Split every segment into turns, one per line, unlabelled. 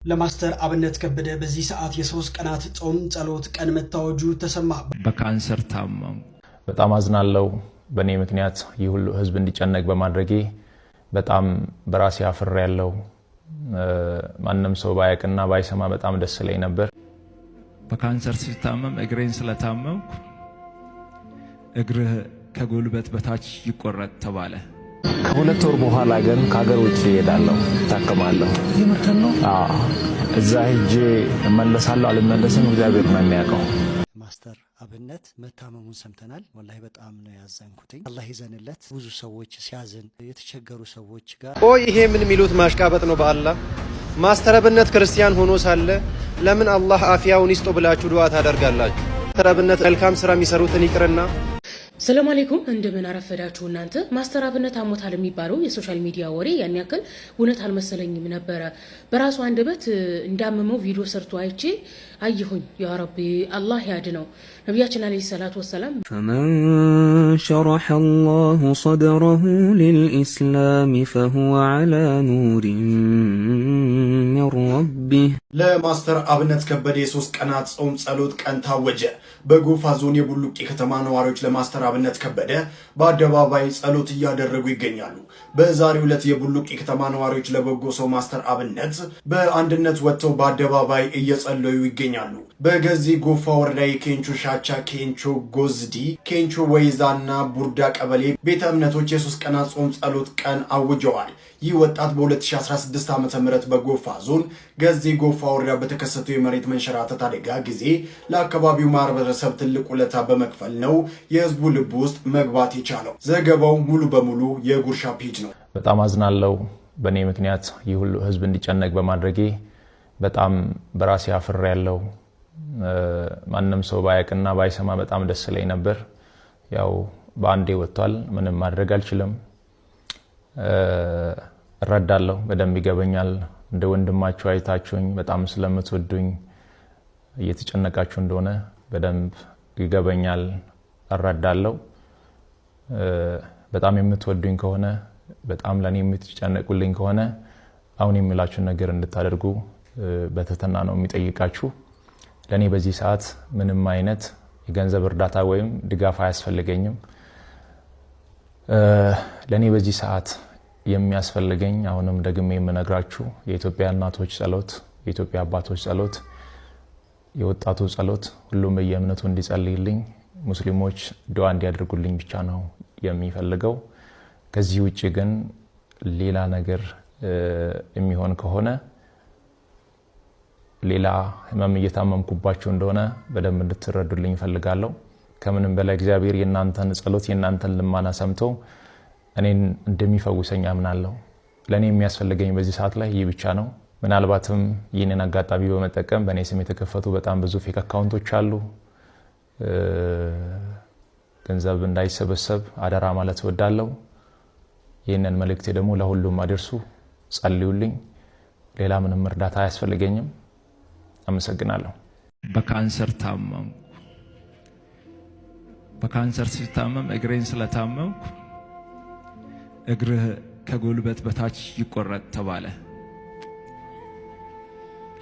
ለማስተር አብነት ከበደ በዚህ ሰዓት የሶስት ቀናት ጾም ጸሎት ቀን መታወጁ ተሰማ።
በካንሰር ታመሙ።
በጣም አዝናለሁ። በእኔ ምክንያት ይሁሉ ህዝብ እንዲጨነቅ በማድረጌ በጣም በራሴ አፍሬያለሁ። ማንንም ሰው ባያቅና ባይሰማ በጣም ደስ ይለኝ ነበር።
በካንሰር ሲታመም እግሬን ስለታመምኩ እግርህ ከጉልበት በታች ይቆረጥ ተባለ።
ከሁለት ወር በኋላ ግን ከሀገር ውጭ እሄዳለሁ፣ ታከማለሁ።
ይመርተን ነው
እዛ ሄጄ እመለሳለሁ አልመለስም እግዚአብሔር ነው የሚያውቀው።
ማስተር አብነት መታመሙን ሰምተናል። ወላሂ በጣም ነው ያዘንኩት። አላህ ይዘንለት። ብዙ ሰዎች ሲያዝን የተቸገሩ ሰዎች ጋር
ይሄ ምን ሚሉት ማሽቃበጥ ነው? በአላህ ማስተር አብነት ክርስቲያን ሆኖ ሳለ ለምን አላህ አፊያውን ይስጦ ብላችሁ ዱዓ ታደርጋላችሁ? ማስተር አብነት መልካም ስራ የሚሰሩትን ይቅርና
ሰላም አለይኩም እንደምን አረፈዳችሁ እናንተ። ማስተር አብነት አሞታል የሚባለው የሶሻል ሚዲያ ወሬ ያን ያክል እውነት አልመሰለኝም ነበረ። በራሱ አንደበት እንዳመመው ቪዲዮ ሰርቶ አይቼ አየሁኝ። ያ ረቢ አላህ ያድነው። ነብያችን አለይሂ ሰላቱ ወሰለም
فمن شرح الله صدره للإسلام فهو على نور من ربه
ለማስተር አብነት ከበደ የሶስት ቀናት ጾም ጸሎት ቀን ታወጀ። በጎፋ ዞን የቡሉቂ ከተማ ነዋሪዎች ለማስተር አብነት ከበደ በአደባባይ ጸሎት እያደረጉ ይገኛሉ። በዛሬው ዕለት የቡሉቂ ከተማ ነዋሪዎች ለበጎ ሰው ማስተር አብነት በአንድነት ወጥተው በአደባባይ እየጸለዩ ይገኛሉ። በገዚ ጎፋ ወረዳ የኬንቾ ሻቻ፣ ኬንቾ ጎዝዲ፣ ኬንቾ ወይዛና ቡርዳ ቀበሌ ቤተ እምነቶች የሶስት ቀናት ጾም ጸሎት ቀን አውጀዋል። ይህ ወጣት በ2016 ዓ.ም በጎፋ ዞን ገዚ ጎፋ ወረዳ በተከሰተው የመሬት መንሸራተት አደጋ ጊዜ ለአካባቢው ማህበረሰብ ትልቅ ውለታ በመክፈል ነው የህዝቡ ልብ ውስጥ መግባት የቻለው። ዘገባው ሙሉ በሙሉ የጉርሻ ፔጅ ነው።
በጣም አዝናለሁ። በእኔ ምክንያት ይሁሉ ህዝብ እንዲጨነቅ በማድረጌ በጣም በራሴ አፍሬያለሁ። ማንንም ሰው ባያቅና ባይሰማ በጣም ደስ ይለኝ ነበር። ያው በአንዴ ወጥቷል። ምንም ማድረግ አልችልም። እረዳለሁ፣ በደንብ ይገበኛል። እንደ ወንድማችሁ አይታችሁኝ በጣም ስለምትወዱኝ እየተጨነቃችሁ እንደሆነ በደንብ ይገበኛል፣ እረዳለሁ። በጣም የምትወዱኝ ከሆነ በጣም ለኔ የምትጨነቁልኝ ከሆነ አሁን የሚላችሁ ነገር እንድታደርጉ በትህትና ነው የሚጠይቃችሁ። ለኔ በዚህ ሰዓት ምንም አይነት የገንዘብ እርዳታ ወይም ድጋፍ አያስፈልገኝም። ለኔ በዚህ ሰዓት የሚያስፈልገኝ አሁንም ደግሜ የምነግራችሁ የኢትዮጵያ እናቶች ጸሎት፣ የኢትዮጵያ አባቶች ጸሎት፣ የወጣቱ ጸሎት፣ ሁሉም በየእምነቱ እንዲጸልይልኝ፣ ሙስሊሞች ዱዓ እንዲያደርጉልኝ ብቻ ነው የሚፈልገው። ከዚህ ውጪ ግን ሌላ ነገር የሚሆን ከሆነ ሌላ ህመም እየታመምኩባችሁ እንደሆነ በደንብ እንድትረዱልኝ ፈልጋለሁ። ከምንም በላይ እግዚአብሔር የናንተን ጸሎት የናንተን ልማና ሰምቶ እኔን እንደሚፈውሰኝ አምናለሁ። ለኔ የሚያስፈልገኝ በዚህ ሰዓት ላይ ይህ ብቻ ነው። ምናልባትም ይህንን አጋጣሚ በመጠቀም በእኔ ስም የተከፈቱ በጣም ብዙ ፌክ አካውንቶች አሉ። ገንዘብ እንዳይሰበሰብ አደራ ማለት እወዳለሁ። ይህንን መልእክቴ ደግሞ ለሁሉም አድርሱ፣ ጸልዩልኝ። ሌላ ምንም እርዳታ አያስፈልገኝም። አመሰግናለሁ።
በካንሰር ታመሙ። በካንሰር ሲታመም እግሬን ስለታመምኩ እግርህ ከጉልበት በታች ይቆረጥ ተባለ።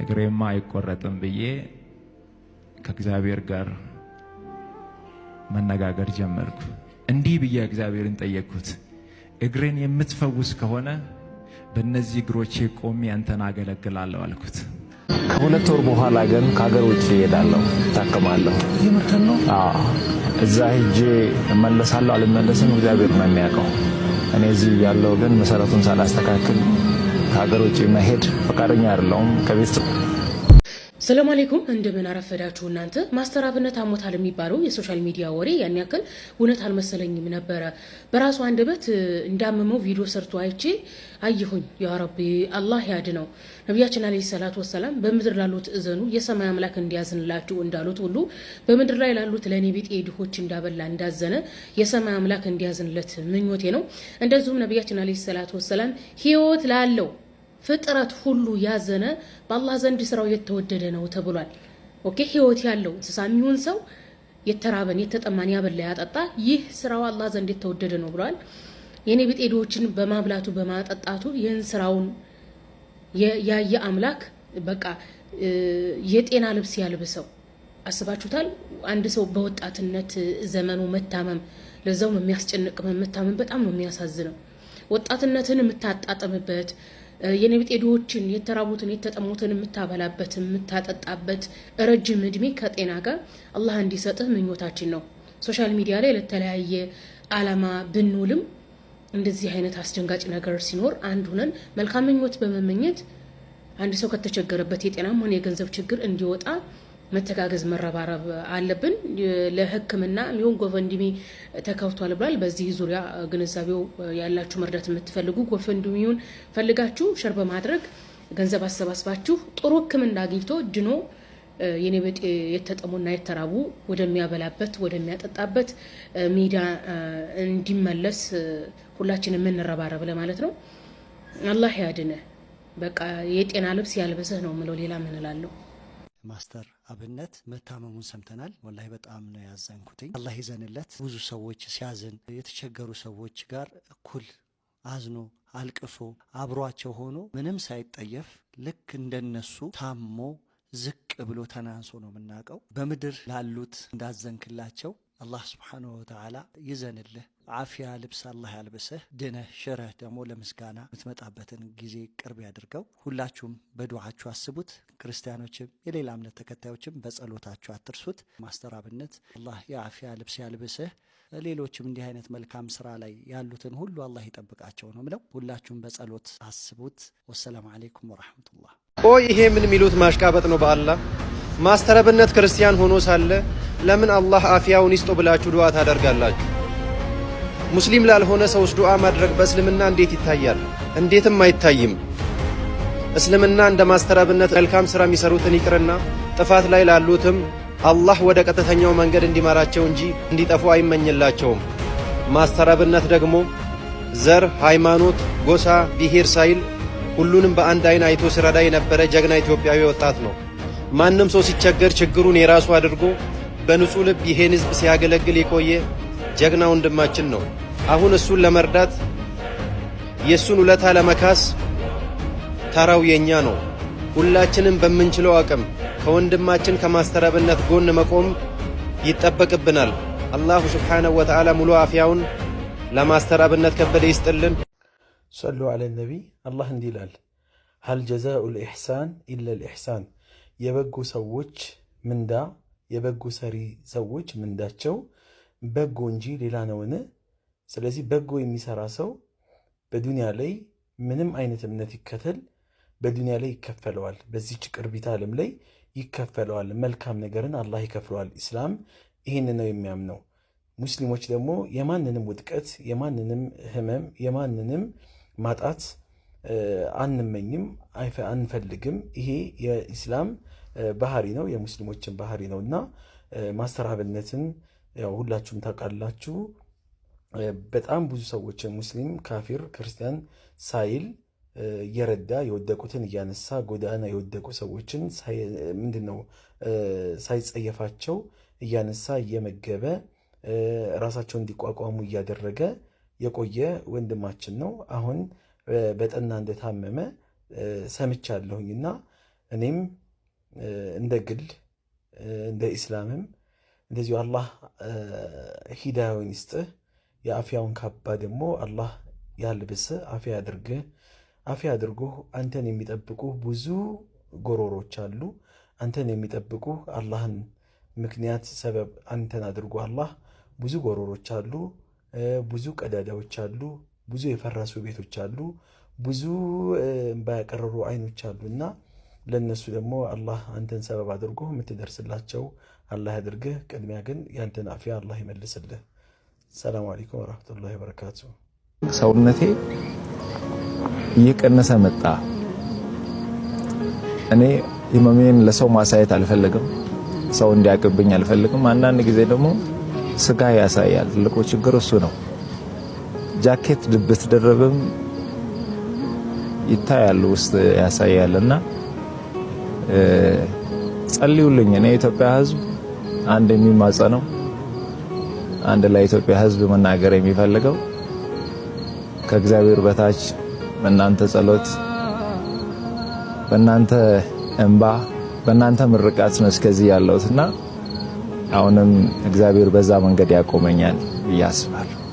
እግሬማ አይቆረጥም ብዬ ከእግዚአብሔር ጋር መነጋገር ጀመርኩ። እንዲህ ብዬ እግዚአብሔርን ጠየቅኩት፣ እግሬን የምትፈውስ ከሆነ በእነዚህ እግሮቼ ቆሜ አንተን አገለግላለሁ አልኩት።
ከሁለት ወር በኋላ ግን ከሀገር ውጭ እሄዳለሁ፣ ታከማለሁ።
ይመርተን ነው
እዛ ሄጄ እመለሳለሁ አልመለስም እግዚአብሔር ነው የሚያውቀው። እኔ እዚህ ያለው ግን መሰረቱን ሳላስተካክል ከሀገር ውጭ መሄድ ፈቃደኛ አይደለሁም ከቤት።
ሰላም አለይኩም እንደምን አረፈዳችሁ እናንተ። ማስተር አብነት አሞታል የሚባለው የሶሻል ሚዲያ ወሬ ያን ያክል እውነት አልመሰለኝም ነበረ። በራሱ አንደበት እንዳመመው ቪዲዮ ሰርቶ አይቼ አየሁኝ። ያ ረቢ አላህ ያድነው። ነብያችን አለይሂ ሰላቱ ወሰለም በምድር ላሉት እዘኑ የሰማይ አምላክ እንዲያዝንላችሁ እንዳሉት ሁሉ በምድር ላይ ላሉት ለኔ ቢጤ ድሆች እንዳበላ እንዳዘነ የሰማይ አምላክ እንዲያዝንለት ምኞቴ ነው። እንደዚሁም ነብያችን አለይሂ ሰላቱ ወሰለም ህይወት ላለው ፍጥረት ሁሉ ያዘነ በአላህ ዘንድ ስራው የተወደደ ነው ተብሏል። ኦኬ ህይወት ያለው እንስሳም ይሁን ሰው የተራበን የተጠማን ያበላ ያጠጣ ይህ ስራው አላህ ዘንድ የተወደደ ነው ብሏል። የኔ ቢጤዶችን በማብላቱ በማጠጣቱ ይህን ስራውን ያየ አምላክ በቃ የጤና ልብስ ያልብሰው። አስባችሁታል? አንድ ሰው በወጣትነት ዘመኑ መታመም፣ ለዛው የሚያስጨንቅ መታመም በጣም ነው የሚያሳዝነው። ወጣትነትን የምታጣጥምበት የነብጤ ድሆችን የተራቡትን የተጠሙትን የምታበላበት የምታጠጣበት ረጅም እድሜ ከጤና ጋር አላህ እንዲሰጥህ ምኞታችን ነው። ሶሻል ሚዲያ ላይ ለተለያየ አላማ ብንውልም እንደዚህ አይነት አስደንጋጭ ነገር ሲኖር አንድ ሆነን መልካም ምኞት በመመኘት አንድ ሰው ከተቸገረበት የጤናም ሆነ የገንዘብ ችግር እንዲወጣ መተጋገዝ መረባረብ አለብን። ለህክምና የሚሆን ጎፈንድሚ ተከፍቷል ብሏል። በዚህ ዙሪያ ግንዛቤው ያላችሁ መርዳት የምትፈልጉ ጎፈንድሚውን ፈልጋችሁ ሸር በማድረግ ገንዘብ አሰባስባችሁ ጥሩ ህክምና አግኝቶ ድኖ የነብጤ የተጠሙና የተራቡ ወደሚያበላበት ወደሚያጠጣበት ሜዳ እንዲመለስ ሁላችንም እንረባረብ ለማለት ነው። አላህ ያድነ። በቃ የጤና ልብስ ያልበሰህ ነው ምለው። ሌላ ምን እላለሁ?
ማስተር አብነት መታመሙን ሰምተናል። ወላሂ በጣም ነው ያዘንኩትኝ። አላህ ይዘንለት። ብዙ ሰዎች ሲያዝን የተቸገሩ ሰዎች ጋር እኩል አዝኖ አልቅሶ አብሯቸው ሆኖ ምንም ሳይጠየፍ ልክ እንደነሱ ታሞ ዝቅ ብሎ ተናንሶ ነው የምናውቀው። በምድር ላሉት እንዳዘንክላቸው አላህ ስብሓነሁ ወተዓላ ይዘንልህ። አፊያ ልብስ አላህ ያልብስህ። ድነህ ሽረህ ደግሞ ለምስጋና የምትመጣበትን ጊዜ ቅርብ ያድርገው። ሁላችሁም በዱዓችሁ አስቡት። ክርስቲያኖችም የሌላ እምነት ተከታዮችም በጸሎታችሁ አትርሱት። ማስተር አብነት አላህ የአፊያ ልብስ ያልብስህ። ሌሎችም እንዲህ አይነት መልካም ስራ ላይ ያሉትን ሁሉ አላህ ይጠብቃቸው ነው ምለው። ሁላችሁም በጸሎት አስቡት። ወሰላሙ አለይኩም ወራህመቱላህ።
ቆይ ይሄ ምን የሚሉት ማሽቃበጥ ነው? በአላህ ማስተር አብነት ክርስቲያን ሆኖ ሳለ ለምን አላህ አፊያውን ይስጦ ብላችሁ ዱዓ ታደርጋላችሁ? ሙስሊም ላልሆነ ሰውስ ዱዓ ማድረግ በእስልምና እንዴት ይታያል? እንዴትም አይታይም። እስልምና እንደ ማስተር አብነት መልካም ስራ የሚሰሩትን ይቅርና ጥፋት ላይ ላሉትም አላህ ወደ ቀጥተኛው መንገድ እንዲመራቸው እንጂ እንዲጠፉ አይመኝላቸውም። ማስተር አብነት ደግሞ ዘር፣ ሃይማኖት፣ ጎሳ፣ ብሔር ሳይል ሁሉንም በአንድ አይን አይቶ ሲረዳ የነበረ ጀግና ኢትዮጵያዊ ወጣት ነው። ማንም ሰው ሲቸገር ችግሩን የራሱ አድርጎ በንጹህ ልብ ይሄን ህዝብ ሲያገለግል የቆየ ጀግና ወንድማችን ነው። አሁን እሱን ለመርዳት የሱን ውለታ ለመካስ ተራው የኛ ነው። ሁላችንም በምንችለው አቅም ከወንድማችን ከማስተር አብነት ጎን መቆም ይጠበቅብናል። አላሁ ሱብሓነሁ ወተዓላ ሙሉ አፊያውን ለማስተር አብነት ከበደ ይስጥልን።
ሰሉ ዐለ ነቢ። አላህ እንዲህ ይላል፣ ሀል ጀዛኡል ኢሕሳን ኢለል ኢሕሳን። የበጎ ሰዎች ምንዳ የበጎ ሰሪ ሰዎች ምንዳቸው በጎ እንጂ ሌላ ነውን? ስለዚህ በጎ የሚሰራ ሰው በዱንያ ላይ ምንም አይነት እምነት ይከተል በዱንያ ላይ ይከፈለዋል። በዚህች ቅርቢት ዓለም ላይ ይከፈለዋል። መልካም ነገርን አላህ ይከፍለዋል። ኢስላም ይህን ነው የሚያምነው። ሙስሊሞች ደግሞ የማንንም ውድቀት፣ የማንንም ህመም፣ የማንንም ማጣት አንመኝም፣ አንፈልግም። ይሄ የኢስላም ባህሪ ነው፣ የሙስሊሞችን ባህሪ ነው እና ማስተር አብነትን ያው ሁላችሁም ታውቃላችሁ። በጣም ብዙ ሰዎችን ሙስሊም፣ ካፊር፣ ክርስቲያን ሳይል እየረዳ የወደቁትን እያነሳ ጎዳና የወደቁ ሰዎችን ምንድነው ሳይጸየፋቸው እያነሳ እየመገበ ራሳቸውን እንዲቋቋሙ እያደረገ የቆየ ወንድማችን ነው። አሁን በጠና እንደታመመ ሰምቻለሁኝና እኔም እንደ ግል እንደ ኢስላምም እንደዚሁ አላህ ሂዳያውን ይስጥህ፣ የአፊያውን ካባ ደግሞ አላህ ያልብስህ፣ አፊያ አድርጎ አንተን የሚጠብቁ ብዙ ጎሮሮች አሉ። አንተን የሚጠብቁ አላህን ምክንያት ሰበብ አንተን አድርጎ አላህ ብዙ ጎሮሮች አሉ፣ ብዙ ቀዳዳዎች አሉ፣ ብዙ የፈረሱ ቤቶች አሉ፣ ብዙ ባያቀረሩ አይኖች አሉና ለነሱ ደግሞ አላህ አንተን ሰበብ አድርጎ የምትደርስላቸው አላህ ያድርግህ። ቅድሚያ ግን ያንተን አፊያ አላህ ይመልስልህ። ሰላም አለይኩም ወራህመቱላሂ ወበረካቱ።
ሰውነቴ እየቀነሰ መጣ። እኔ ህመሜን ለሰው ማሳየት አልፈልግም፣ ሰው እንዲያቅብኝ አልፈልግም። አንዳንድ ጊዜ ደግሞ ስጋ ያሳያል። ትልቁ ችግር እሱ ነው። ጃኬት ብትደረብም ይታያል፣ ውስጥ ያሳያልና ጸልዩልኝ። እኔ የኢትዮጵያ ህዝብ አንድ የሚማጸነው አንድ ለኢትዮጵያ ህዝብ መናገር የሚፈልገው ከእግዚአብሔር በታች በእናንተ ጸሎት፣ በእናንተ እንባ በእናንተ ምርቃት ነው እስከዚህ ያለሁትና አሁንም እግዚአብሔር በዛ መንገድ ያቆመኛል ብዬ አስባለሁ።